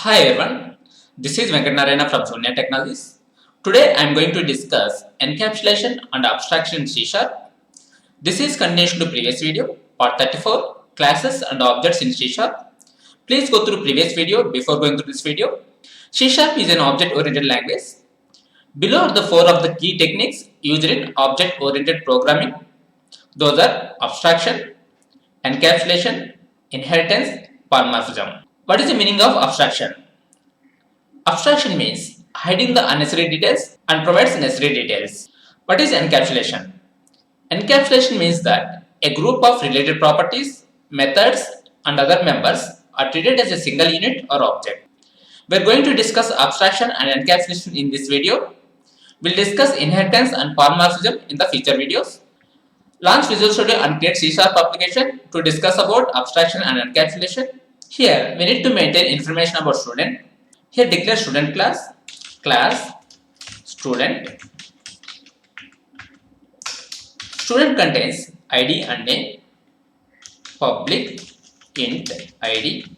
Hi everyone, this is Venkatanarayana from Sonia Technologies. Today I am going to discuss encapsulation and abstraction in C#. This is continuation to previous video, part 34, classes and objects in C#. Please go through previous video before going through this video. C# is an object-oriented language. Below are the four of the key techniques used in object-oriented programming. Those are abstraction, encapsulation, inheritance, polymorphism. What is the meaning of abstraction? Abstraction means hiding the unnecessary details and provides necessary details. What is encapsulation? Encapsulation means that a group of related properties, methods, and other members are treated as a single unit or object. We are going to discuss abstraction and encapsulation in this video. We will discuss inheritance and polymorphism in the future videos. Launch Visual Studio and create C# application to discuss about abstraction and encapsulation. Here, we need to maintain information about student. Here declare student class, student. Student contains ID and name, public int ID,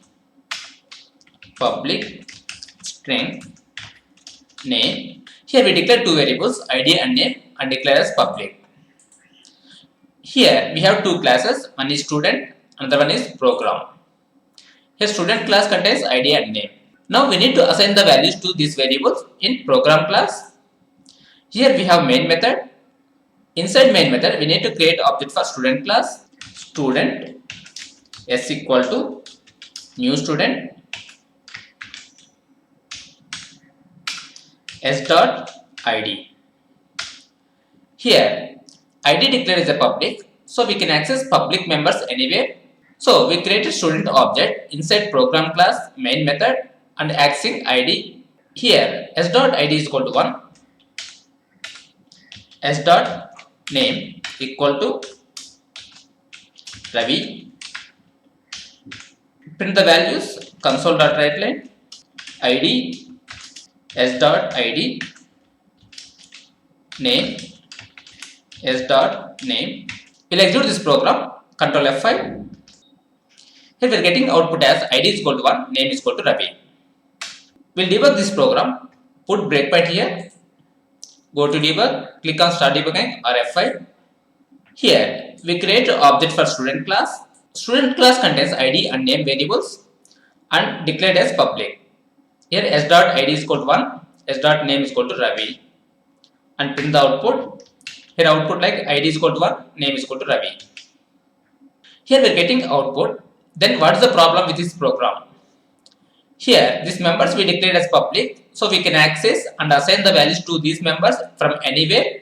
public string name. Here we declare two variables ID and name and declare as public. Here we have two classes, one is student, another one is program. Here student class contains ID and name. Now we need to assign the values to these variables in program class. Here we have main method. Inside main method we need to create object for student class. Student s equal to new student s dot id. Here id declared as a public, so we can access public members anywhere. So we created student object inside program class main method and accessing id. Here s dot id is equal to 1, s dot name equal to Ravi. Print the values console dot writeline id s dot id name s dot name. We'll execute this program. Control F5. Here we are getting output as id is equal to 1, name is equal to Ravi. We'll debug this program. Put breakpoint here. Go to debug. Click on start debugging or F5. Here we create an object for student class. Student class contains id and name variables and declared as public. Here s dot id is equal to 1, s dot name is equal to Ravi, and print the output. Here output like id is equal to 1, name is equal to Ravi. Here we are getting output. Then what is the problem with this program? Here these members we declared as public, so we can access and assign the values to these members from anywhere.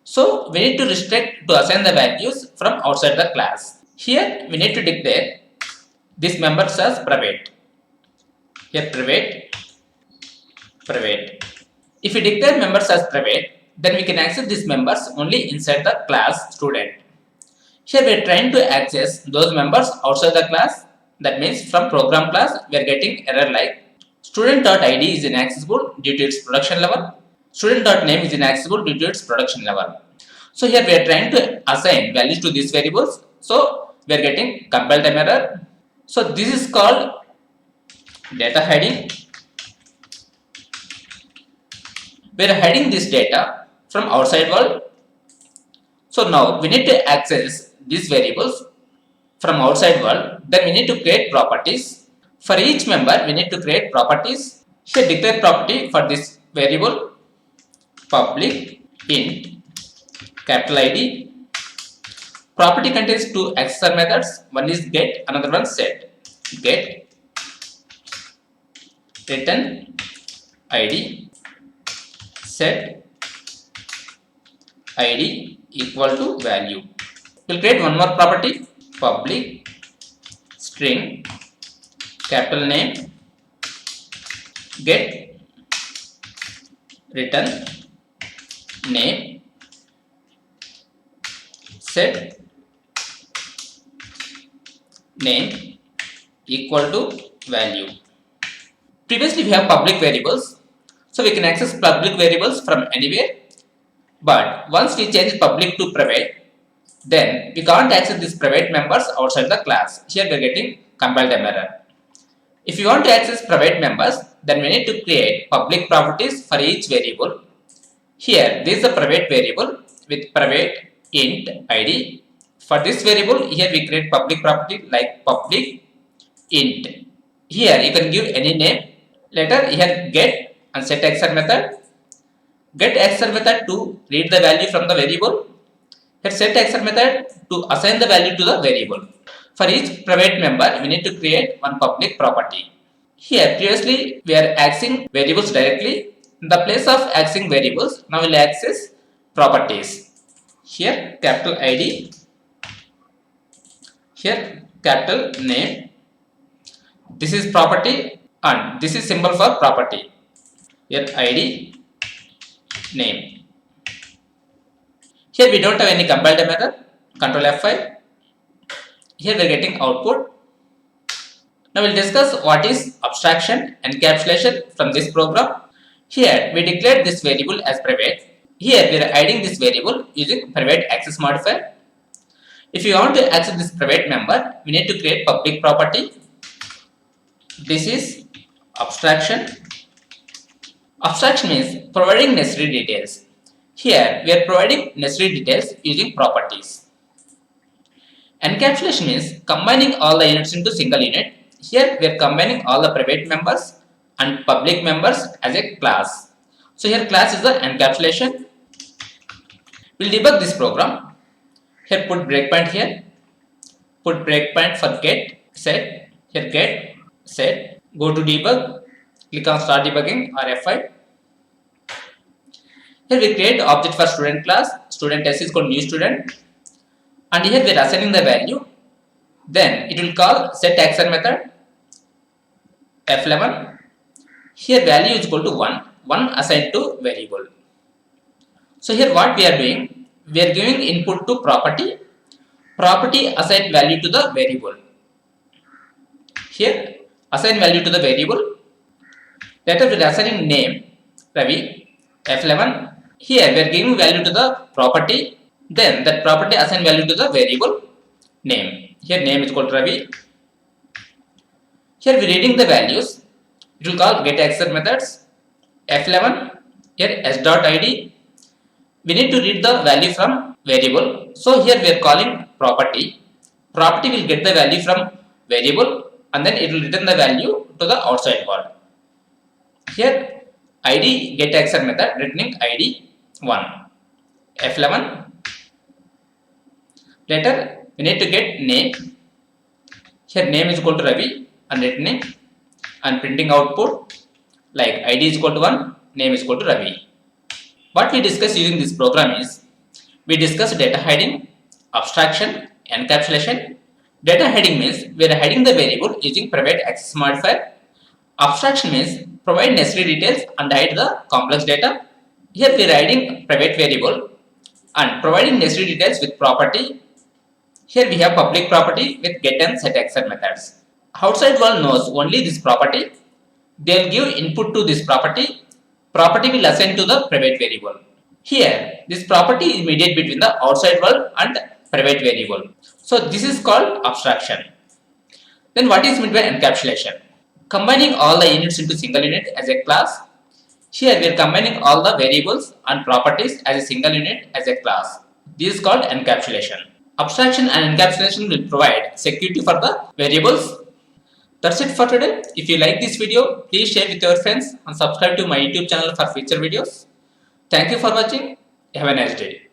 So we need to restrict to assign the values from outside the class. Here we need to declare these members as private. Here private. If we declare members as private, then we can access these members only inside the class student. Here we are trying to access those members outside the class. That means from program class we are getting error like student.id is inaccessible due to its production level. Student.name is inaccessible due to its production level. So here we are trying to assign values to these variables. So we are getting compile time error. So this is called data hiding. We are hiding this data from outside world. So now we need to access these variables from outside world. Then we need to create properties. For each member we need to create properties. Here declare property for this variable public int capital ID. Property contains two accessor methods. One is get, another one set. Get return ID, set ID equal to value. We'll create one more property public string capital name get return name set name equal to value. Previously we have public variables, so we can access public variables from anywhere, but once we change public to private, then we can't access these private members outside the class. Here we are getting compile time error. If you want to access private members, then we need to create public properties for each variable. Here, this is the private variable with private int id. For this variable, here we create public property like public int. Here you can give any name. Later, here get and set XR method. Get XR method to read the value from the variable. Here set XR method to assign the value to the variable. For each private member, we need to create one public property. Here, previously we are accessing variables directly. In the place of accessing variables, now we will access properties. Here, capital ID. Here, capital name. This is property and this is symbol for property. Here, ID, name. Here we don't have any compile time method. Control F5. Here we are getting output. Now we will discuss what is abstraction, encapsulation from this program. Here we declared this variable as private. Here we are hiding this variable using private access modifier. If you want to access this private member, we need to create public property. This is abstraction. Abstraction means providing necessary details. Here we are providing necessary details using properties. Encapsulation means combining all the units into single unit. Here we are combining all the private members and public members as a class. So here class is the encapsulation. We'll debug this program. Here put breakpoint here. Put breakpoint for get, set. Here get, set. Go to debug. Click on start debugging or F5. Here we create object for student class. Student S is called new student. And here we are assigning the value. Then it will call set action method. F11. Here value is equal to 1. 1 assigned to variable. So here what we are doing, we are giving input to property. Property assign value to the variable. Here assign value to the variable. Later we are assigning name Ravi. F11. Here we are giving value to the property. Then that property assign value to the variable name. Here name is equal to Ravi. Here we are reading the values. It will call get access methods. F11. Here s.id. We need to read the value from variable. So here we are calling property. Property will get the value from variable and then it will return the value to the outside world. Here id get access method returning id 1. F11. Later we need to get name. Here name is equal to Ravi and returning and printing output like id is equal to 1, name is equal to Ravi. What we discuss using this program is, we discuss data hiding, abstraction, encapsulation. Data hiding means we are hiding the variable using private access modifier. Abstraction means provide necessary details and hide the complex data. Here we are hiding private variable and providing necessary details with property. Here we have public property with get and set action methods. Outside world knows only this property. They will give input to this property. Property will assign to the private variable. Here, this property is mediated between the outside world and private variable. So this is called abstraction. Then what is meant by encapsulation? Combining all the units into single unit as a class. Here we are combining all the variables and properties as a single unit as a class. This is called encapsulation. Abstraction and encapsulation will provide security for the variables. That's it for today. If you like this video, please share with your friends and subscribe to my YouTube channel for future videos. Thank you for watching. Have a nice day.